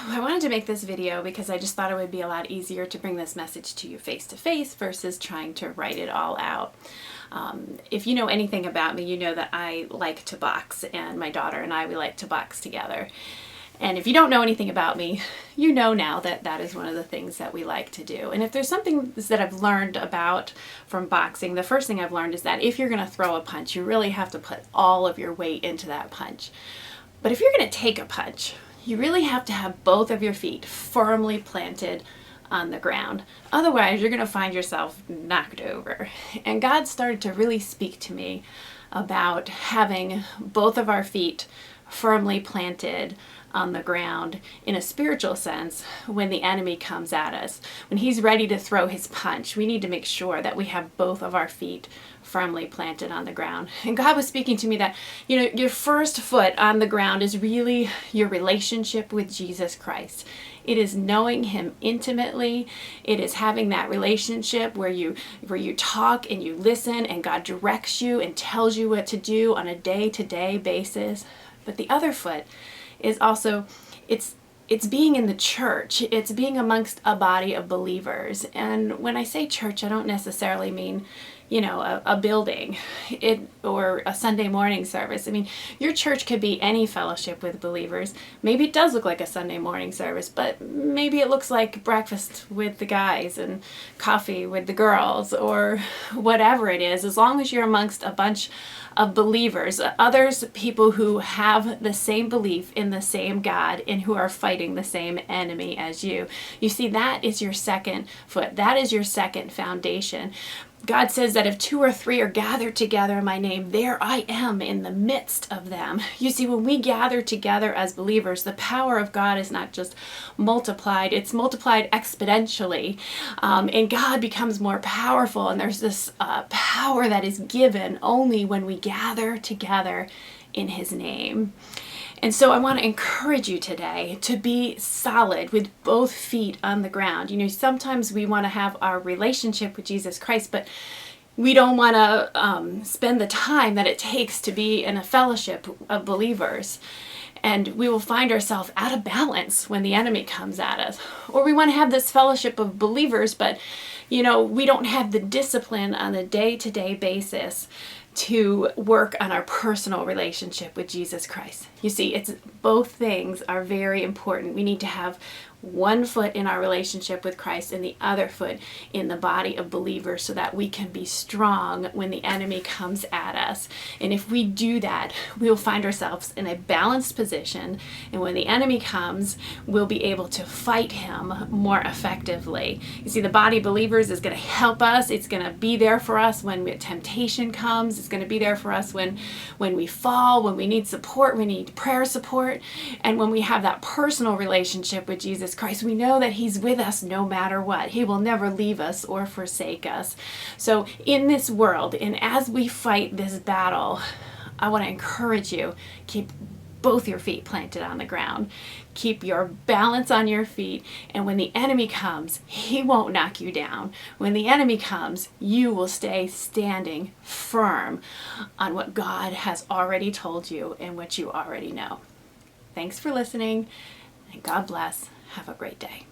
I wanted to make this video because I just thought it would be a lot easier to bring this message to you face to face versus trying to write it all out. If you know anything about me, you know that I like to box, and my daughter and I, we like to box together. And if you don't know anything about me, you know now that that is one of the things that we like to do. And if there's something that I've learned about from boxing, the first thing I've learned is that if you're going to throw a punch, you really have to put all of your weight into that punch. But if you're going to take a punch, you really have to have both of your feet firmly planted on the ground. Otherwise, you're going to find yourself knocked over. And God started to really speak to me about having both of our feet firmly planted on the ground in a spiritual sense when the enemy comes at us. When he's ready to throw his punch, we need to make sure that we have both of our feet firmly planted on the ground. And God was speaking to me that, your first foot on the ground is really your relationship with Jesus Christ. It is knowing him intimately. It is having that relationship where you talk and you listen, and God directs you and tells you what to do on a day-to-day basis. But the other foot is also, it's being in the church. It's being amongst a body of believers. And when I say church, I don't necessarily mean, a building or a Sunday morning service. I mean, your church could be any fellowship with believers. Maybe it does look like a Sunday morning service, but maybe it looks like breakfast with the guys and coffee with the girls, or whatever it is, as long as you're amongst a bunch of believers, people who have the same belief in the same God and who are fighting the same enemy as you. You see, that is your second foot. That is your second foundation. God says that if 2 or 3 are gathered together in my name, there I am in the midst of them. You see, when we gather together as believers, the power of God is not just multiplied, it's multiplied exponentially. And God becomes more powerful, and there's this power that is given only when we gather together in his name. And so I want to encourage you today to be solid with both feet on the ground. Sometimes we want to have our relationship with Jesus Christ, but we don't want to spend the time that it takes to be in a fellowship of believers. And we will find ourselves out of balance when the enemy comes at us. Or we want to have this fellowship of believers, but we don't have the discipline on a day-to-day basis to work on our personal relationship with Jesus Christ. You see, both things are very important. We need to have one foot in our relationship with Christ and the other foot in the body of believers so that we can be strong when the enemy comes at us. And if we do that, we'll find ourselves in a balanced position. And when the enemy comes, we'll be able to fight him more effectively. You see, the body of believers is going to help us. It's going to be there for us when temptation comes. It's going to be there for us when we fall, when we need support, we need prayer support. And when we have that personal relationship with Jesus Christ, we know that he's with us no matter what. He will never leave us or forsake us. So in this world, and as we fight this battle, I want to encourage you, keep both your feet planted on the ground. Keep your balance on your feet, and when the enemy comes, he won't knock you down. When the enemy comes, you will stay standing firm on what God has already told you and what you already know. Thanks for listening, and God bless. Have a great day.